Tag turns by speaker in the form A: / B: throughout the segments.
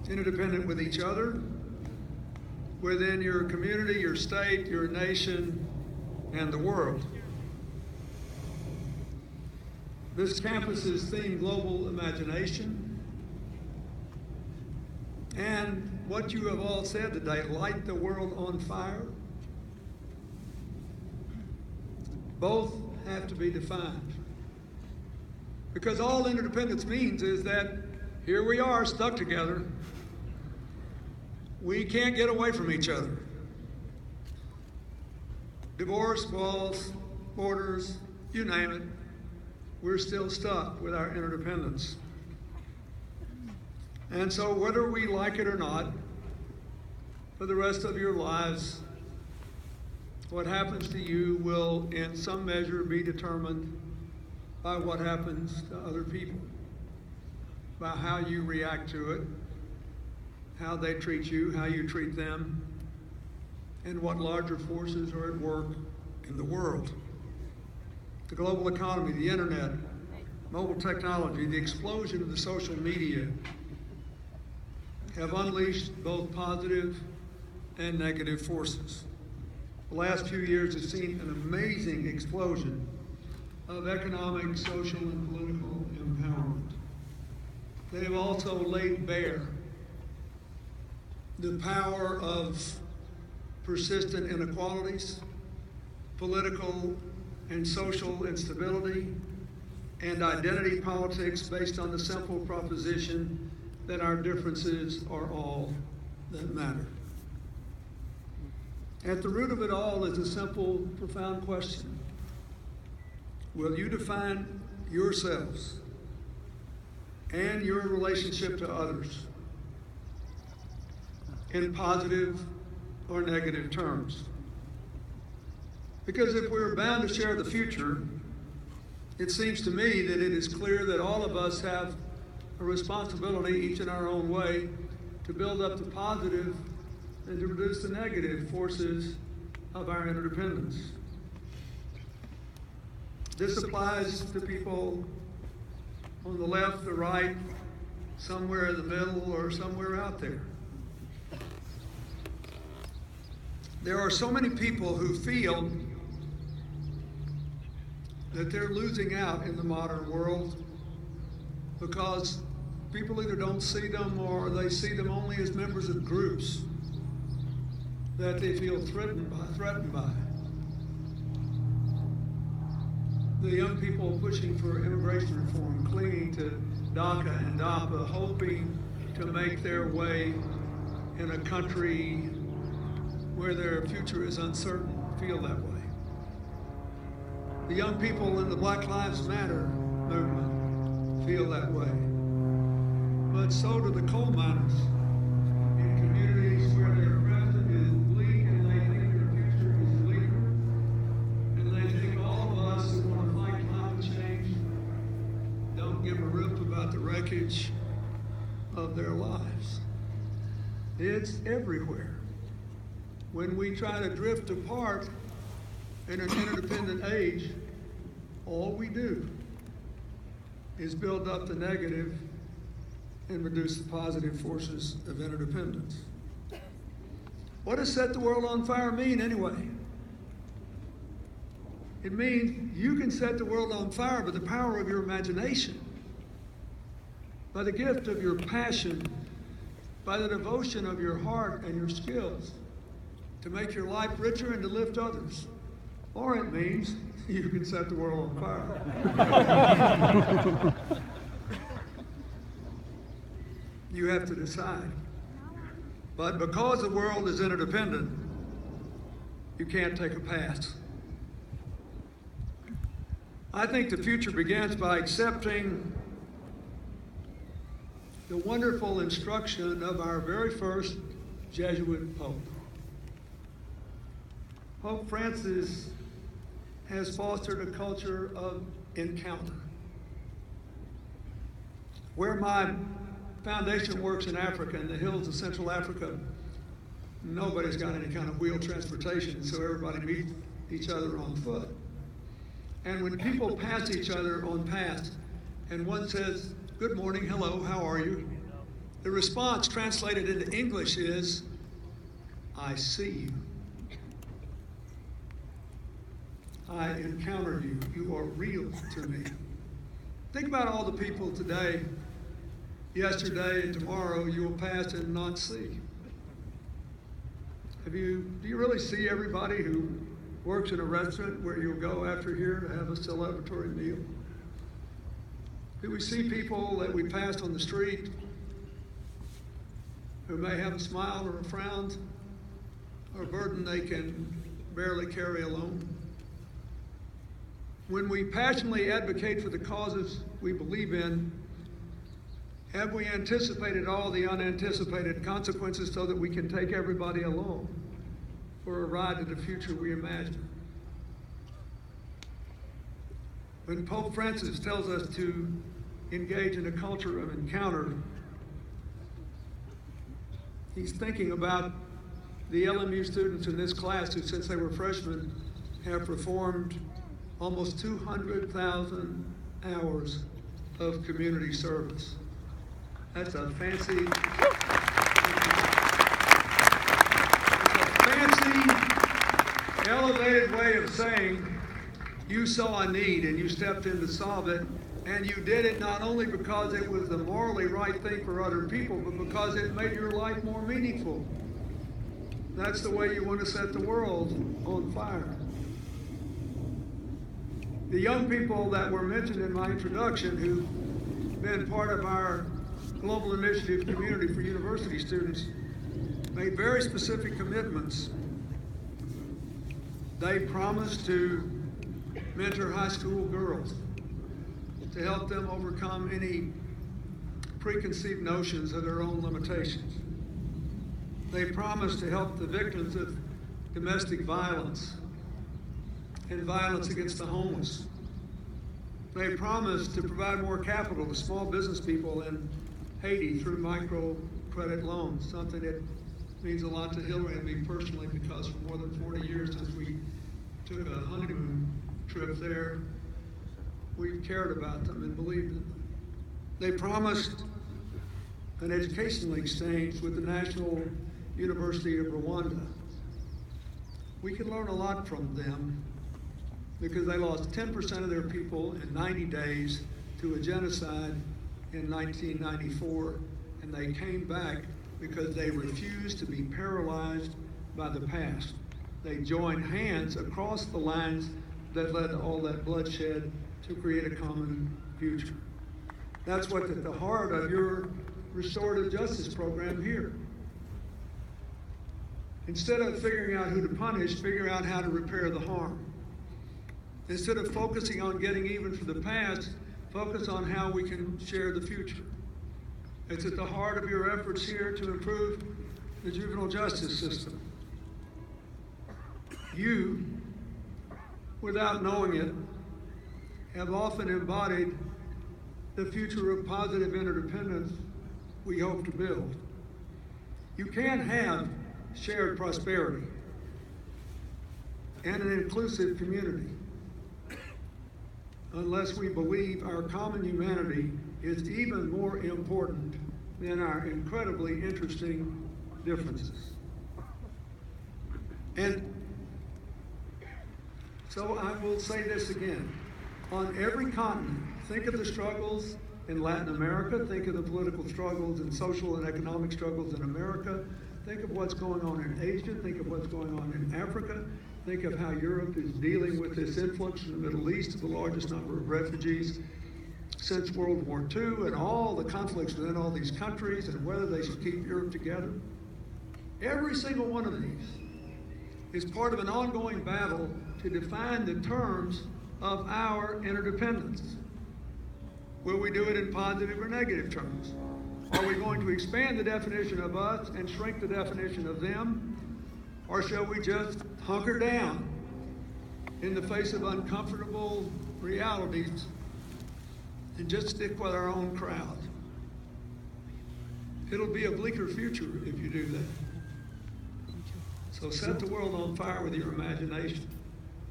A: interdependent with each other, within your community, your state, your nation, and the world. This campus is themed Global Imagination. And what you have all said today, light the world on fire, both have to be defined. Because all interdependence means is that here we are stuck together. We can't get away from each other. Divorce, walls, borders, you name it, we're still stuck with our interdependence. And so whether we like it or not, for the rest of your lives, what happens to you will in some measure be determined by what happens to other people, by how you react to it, how they treat you, how you treat them, and what larger forces are at work in the world. The global economy, the internet, mobile technology, the explosion of the social media have unleashed both positive and negative forces. The last few years have seen an amazing explosion of economic, social, and political empowerment. They have also laid bare the power of persistent inequalities, political and social instability, and identity politics based on the simple proposition that our differences are all that matter. At the root of it all is a simple, profound question. Will you define yourselves and your relationship to others in positive or negative terms? Because if we're bound to share the future, it seems to me that it is clear that all of us have a responsibility, each in our own way, to build up the positive and to reduce the negative forces of our interdependence. This applies to people on the left, the right, somewhere in the middle, or somewhere out there. There are so many people who feel that they're losing out in the modern world because people either don't see them or they see them only as members of groups that they feel threatened by. The young people pushing for immigration reform, clinging to DACA and DAPA, hoping to make their way in a country where their future is uncertain, feel that way. The young people in the Black Lives Matter movement feel that way. But so do the coal miners in communities where their present is bleak and they think their future is bleaker. And they think all of us who want to fight climate change don't give a rip about the wreckage of their lives. It's everywhere. When we try to drift apart in an interdependent age, all we do is build up the negative and reduce the positive forces of interdependence. What does set the world on fire mean anyway? It means you can set the world on fire by the power of your imagination, by the gift of your passion, by the devotion of your heart and your skills to make your life richer and to lift others. Or it means you can set the world on fire. You have to decide. But because the world is interdependent, you can't take a pass. I think the future begins by accepting the wonderful instruction of our very first Jesuit Pope. Pope Francis has fostered a culture of encounter. Where my foundation works in Africa, in the hills of Central Africa, nobody's got any kind of wheel transportation, so everybody meets each other on foot. And when people pass each other on paths, and one says, "Good morning, hello, how are you?" The response translated into English is, I see you. I encountered you. You are real to me. Think about all the people today, yesterday, and tomorrow you will pass and not see. Do you really see everybody who works in a restaurant where you'll go after here to have a celebratory meal? Do we see people that we pass on the street who may have a smile or a frown or a burden they can barely carry alone? When we passionately advocate for the causes we believe in, have we anticipated all the unanticipated consequences so that we can take everybody along for a ride to the future we imagine? When Pope Francis tells us to engage in a culture of encounter, he's thinking about the LMU students in this class who, since they were freshmen, have performed almost 200,000 hours of community service. That's a fancy, elevated way of saying you saw a need and you stepped in to solve it, and you did it not only because it was the morally right thing for other people, but because it made your life more meaningful. That's the way you want to set the world on fire. The young people that were mentioned in my introduction who've been part of our Global Initiative Community for University Students made very specific commitments. They promised to mentor high school girls to help them overcome any preconceived notions of their own limitations. They promised to help the victims of domestic violence and violence against the homeless. They promised to provide more capital to small business people in Haiti through microcredit loans, something that means a lot to Hillary and me personally, because for more than 40 years since we took a honeymoon trip there, we've cared about them and believed in them. They promised an educational exchange with the National University of Rwanda. We can learn a lot from them because they lost 10% of their people in 90 days to a genocide in 1994, and they came back because they refused to be paralyzed by the past. They joined hands across the lines that led to all that bloodshed to create a common future. That's what's at the heart of your restorative justice program here. Instead of figuring out who to punish, figure out how to repair the harm. Instead of focusing on getting even for the past, focus on how we can share the future. It's at the heart of your efforts here to improve the juvenile justice system. You, without knowing it, have often embodied the future of positive interdependence we hope to build. You can't have shared prosperity and an inclusive community unless we believe our common humanity is even more important than our incredibly interesting differences. And so I will say this again. On every continent, think of the struggles in Latin America, think of the political struggles and social and economic struggles in America, think of what's going on in Asia, think of what's going on in Africa, think of how Europe is dealing with this influx in the Middle East of the largest number of refugees since World War II, and all the conflicts within all these countries and whether they should keep Europe together. Every single one of these is part of an ongoing battle to define the terms of our interdependence. Will we do it in positive or negative terms? Are we going to expand the definition of us and shrink the definition of them? Or shall we just hunker down in the face of uncomfortable realities and just stick with our own crowd? It'll be a bleaker future if you do that. So set the world on fire with your imagination,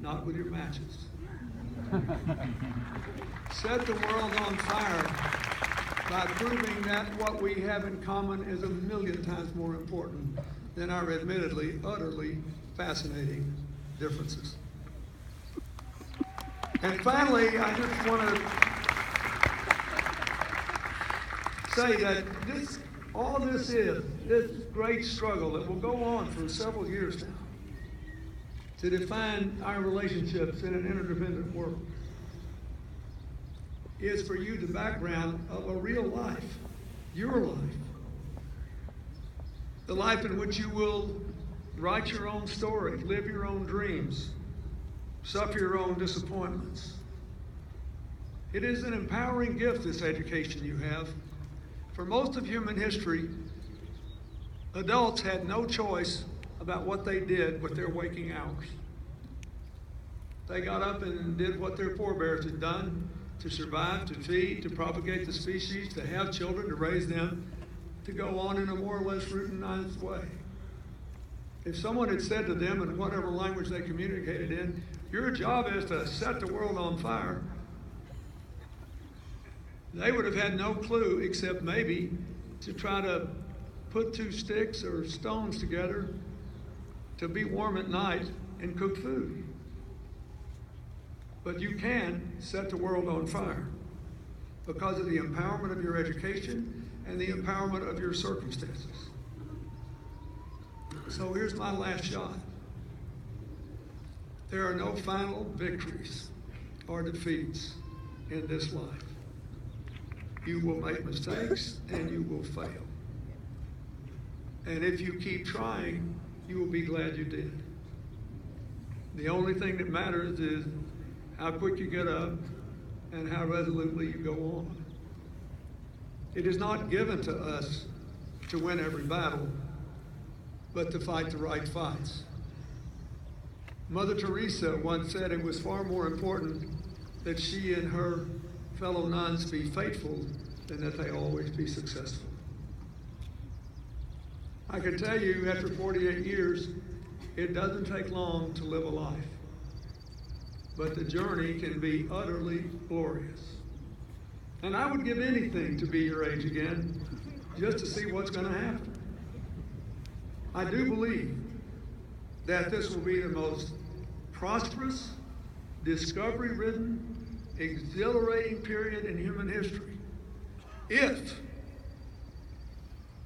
A: not with your matches. Set the world on fire by proving that what we have in common is a million times more important than our admittedly, utterly fascinating differences. And finally, I just want to say that all this great struggle that will go on for several years now to define our relationships in an interdependent world is for you the background of a real life, your life. The life in which you will write your own story, live your own dreams, suffer your own disappointments. It is an empowering gift, this education you have. For most of human history, adults had no choice about what they did with their waking hours. They got up and did what their forebears had done: to survive, to feed, to propagate the species, to have children, to raise them, to go on in a more or less routinized way. If someone had said to them in whatever language they communicated in, your job is to set the world on fire, they would have had no clue except maybe to try to put two sticks or stones together to be warm at night and cook food. But you can set the world on fire because of the empowerment of your education and the empowerment of your circumstances. So here's my last shot. There are no final victories or defeats in this life. You will make mistakes and you will fail. And if you keep trying, you will be glad you did. The only thing that matters is how quick you get up and how resolutely you go on. It is not given to us to win every battle, but to fight the right fights. Mother Teresa once said it was far more important that she and her fellow nuns be faithful than that they always be successful. I can tell you, after 48 years, it doesn't take long to live a life. But the journey can be utterly glorious. And I would give anything to be your age again, just to see what's going to happen. I do believe that this will be the most prosperous, discovery-ridden, exhilarating period in human history, if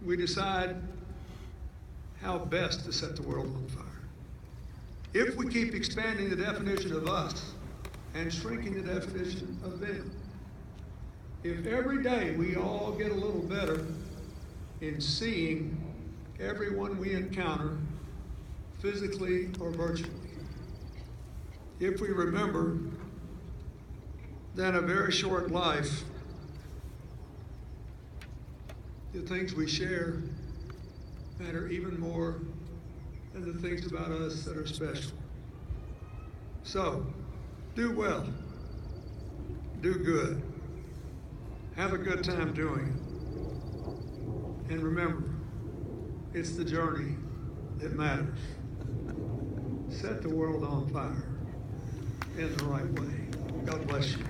A: we decide how best to set the world on fire. If we keep expanding the definition of us and shrinking the definition of them. If every day we all get a little better in seeing everyone we encounter, physically or virtually. If we remember that a very short life, the things we share matter even more than the things about us that are special. So, do well, do good, have a good time doing it, and remember, it's the journey that matters. Set the world on fire in the right way. God bless you.